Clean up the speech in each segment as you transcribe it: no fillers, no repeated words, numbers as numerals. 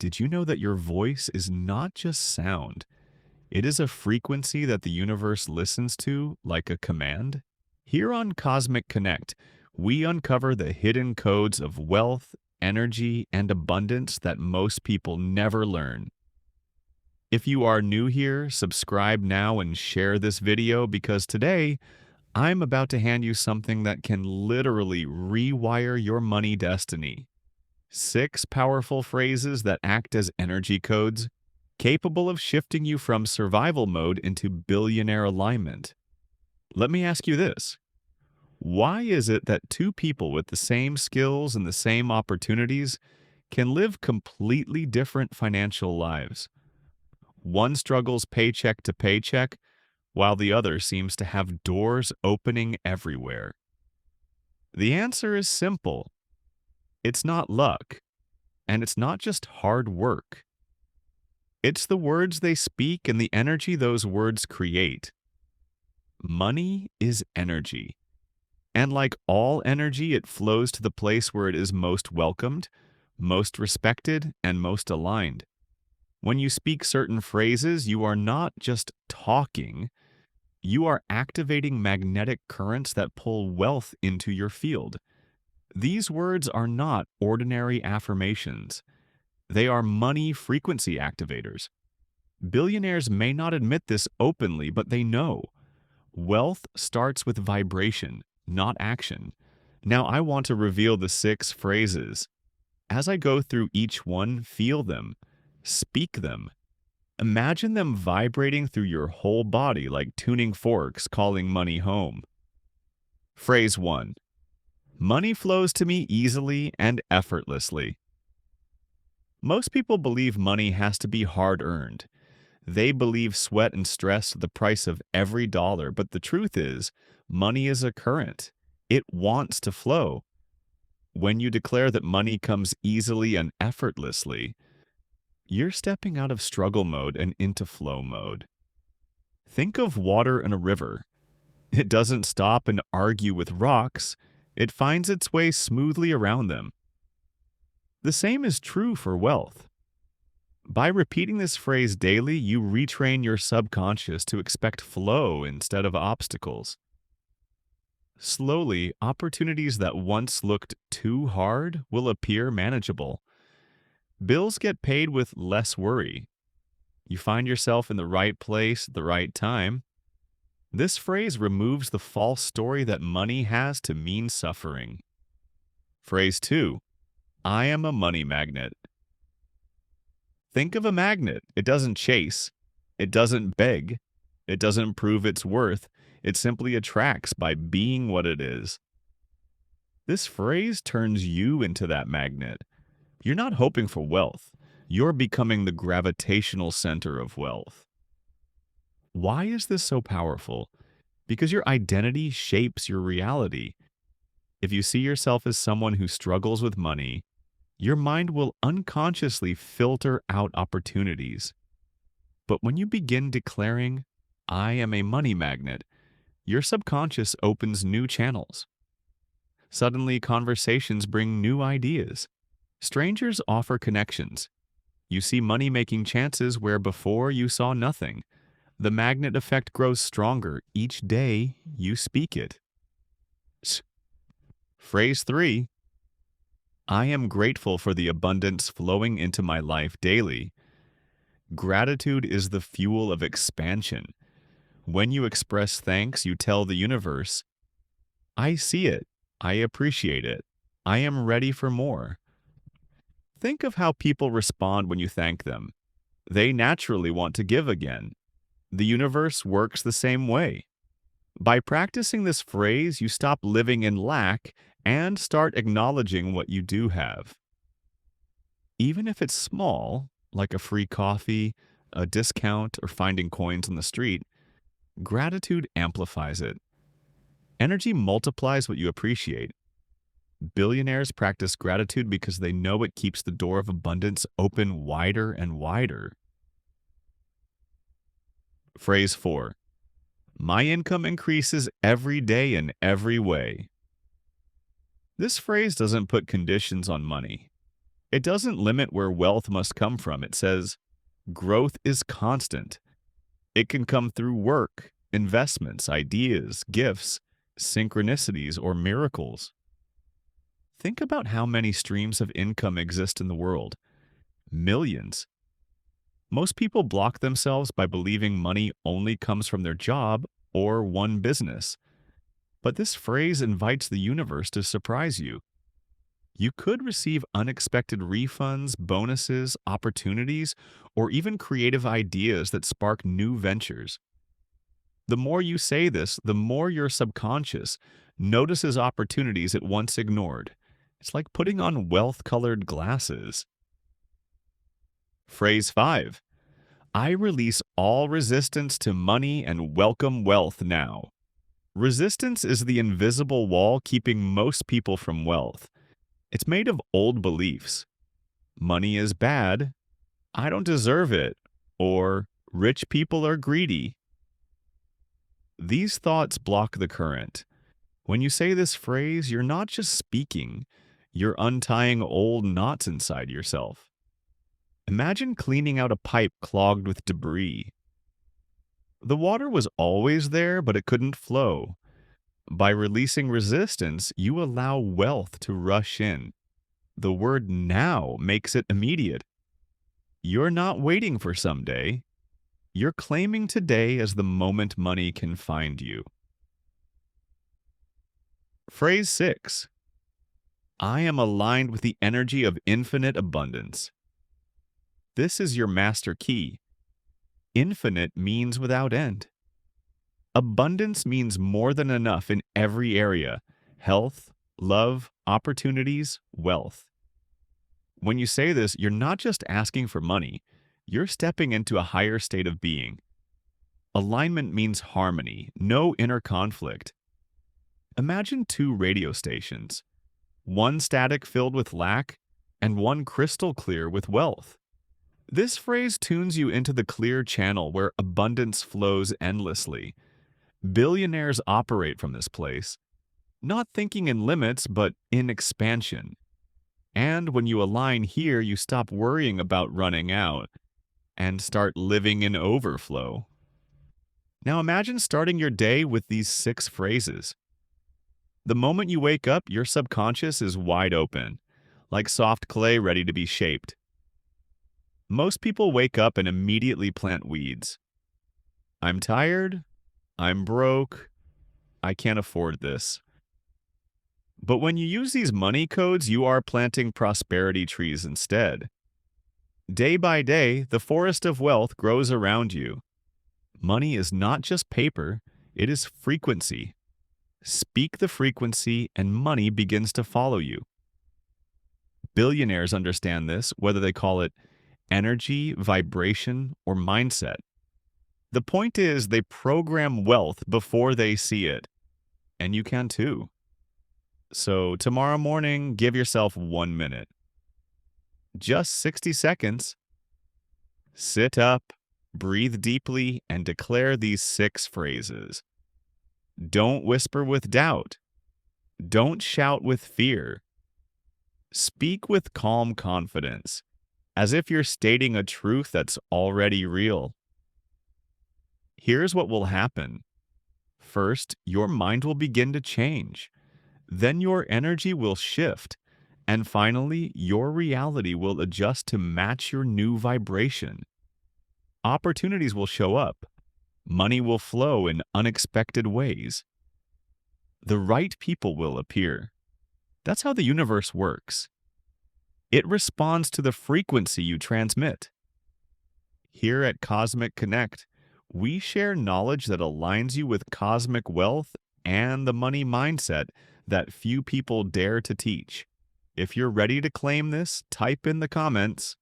Did you know that your voice is not just sound? It is a frequency that the universe listens to like a command? Here on Cosmic Connect, we uncover the hidden codes of wealth, energy, and abundance that most people never learn. If you are new here, subscribe now and share this video because today I'm about to hand you something that can literally rewire your money destiny. 6 powerful phrases that act as energy codes, capable of shifting you from survival mode into billionaire alignment. Let me ask you this. Why is it that two people with the same skills and the same opportunities can live completely different financial lives? One struggles paycheck to paycheck, while the other seems to have doors opening everywhere. The answer is simple. It's not luck, and it's not just hard work. It's the words they speak and the energy those words create. Money is energy. And like all energy, it flows to the place where it is most welcomed, most respected, and most aligned. When you speak certain phrases, you are not just talking, you are activating magnetic currents that pull wealth into your field. These words are not ordinary affirmations. They are money frequency activators. Billionaires may not admit this openly, but they know. Wealth starts with vibration, not action. Now I want to reveal the 6 phrases. As I go through each one, feel them, speak them. Imagine them vibrating through your whole body like tuning forks calling money home. Phrase 1. Money flows to me easily and effortlessly. Most people believe money has to be hard-earned. They believe sweat and stress are the price of every dollar, but the truth is, money is a current. It wants to flow. When you declare that money comes easily and effortlessly, you're stepping out of struggle mode and into flow mode. Think of water in a river. It doesn't stop and argue with rocks. It finds its way smoothly around them. The same is true for wealth. By repeating this phrase daily, you retrain your subconscious to expect flow instead of obstacles. Slowly, opportunities that once looked too hard will appear manageable. Bills get paid with less worry. You find yourself in the right place at the right time. This phrase removes the false story that money has to mean suffering. Phrase 2. I am a money magnet. Think of a magnet. It doesn't chase. It doesn't beg. It doesn't prove its worth. It simply attracts by being what it is. This phrase turns you into that magnet. You're not hoping for wealth. You're becoming the gravitational center of wealth. Why is this so powerful? Because your identity shapes your reality. If you see yourself as someone who struggles with money, your mind will unconsciously filter out opportunities. But when you begin declaring, I am a money magnet, your subconscious opens new channels. Suddenly, conversations bring new ideas. Strangers offer connections. You see money-making chances where before you saw nothing. The magnet effect grows stronger each day you speak it. Phrase 3. I am grateful for the abundance flowing into my life daily. Gratitude is the fuel of expansion. When you express thanks, you tell the universe, I see it, I appreciate it, I am ready for more. Think of how people respond when you thank them. They naturally want to give again. The universe works the same way. By practicing this phrase, you stop living in lack and start acknowledging what you do have. Even if it's small, like a free coffee, a discount, or finding coins on the street, gratitude amplifies it. Energy multiplies what you appreciate. Billionaires practice gratitude because they know it keeps the door of abundance open wider and wider. Phrase 4. My income increases every day in every way. This phrase doesn't put conditions on money. It doesn't limit where wealth must come from. It says growth is constant. It can come through work, investments, ideas, gifts, synchronicities, or miracles. Think about how many streams of income exist in the world. Millions. Most people block themselves by believing money only comes from their job or one business. But this phrase invites the universe to surprise you. You could receive unexpected refunds, bonuses, opportunities, or even creative ideas that spark new ventures. The more you say this, the more your subconscious notices opportunities it once ignored. It's like putting on wealth-colored glasses. Phrase 5. I release all resistance to money and welcome wealth now. Resistance is the invisible wall keeping most people from wealth. It's made of old beliefs. Money is bad. I don't deserve it. Or rich people are greedy. These thoughts block the current. When you say this phrase, you're not just speaking, you're untying old knots inside yourself. Imagine cleaning out a pipe clogged with debris. The water was always there, but it couldn't flow. By releasing resistance, you allow wealth to rush in. The word now makes it immediate. You're not waiting for someday. You're claiming today as the moment money can find you. Phrase 6. I am aligned with the energy of infinite abundance. This is your master key. Infinite means without end. Abundance means more than enough in every area: health, love, opportunities, wealth. When you say this, you're not just asking for money, you're stepping into a higher state of being. Alignment means harmony, no inner conflict. Imagine two radio stations, one static filled with lack and one crystal clear with wealth. This phrase tunes you into the clear channel where abundance flows endlessly. Billionaires operate from this place, not thinking in limits, but in expansion. And when you align here, you stop worrying about running out and start living in overflow. Now imagine starting your day with these 6 phrases. The moment you wake up, your subconscious is wide open, like soft clay ready to be shaped. Most people wake up and immediately plant weeds. I'm tired. I'm broke. I can't afford this. But when you use these money codes, you are planting prosperity trees instead. Day by day, the forest of wealth grows around you. Money is not just paper, it is frequency. Speak the frequency and money begins to follow you. Billionaires understand this, whether they call it energy, vibration, or mindset. The point is, they program wealth before they see it. And you can too. So tomorrow morning, give yourself 1 minute. Just 60 seconds. Sit up, breathe deeply, and declare these 6 phrases. Don't whisper with doubt. Don't shout with fear. Speak with calm confidence, as if you're stating a truth that's already real. Here's what will happen. First, your mind will begin to change. Then your energy will shift. And finally, your reality will adjust to match your new vibration. Opportunities will show up. Money will flow in unexpected ways. The right people will appear. That's how the universe works. It responds to the frequency you transmit. Here at Cosmic Connect, we share knowledge that aligns you with cosmic wealth and the money mindset that few people dare to teach. If you're ready to claim this, type in the comments,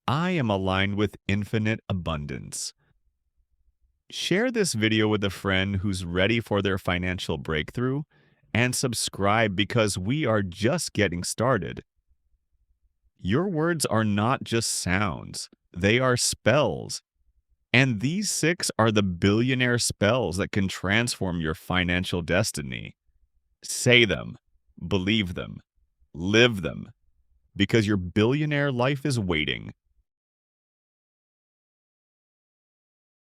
I am aligned with infinite abundance. Share this video with a friend who's ready for their financial breakthrough, and subscribe because we are just getting started. Your words are not just sounds, they are spells. And these 6 are the billionaire spells that can transform your financial destiny. Say them, believe them, live them, because your billionaire life is waiting.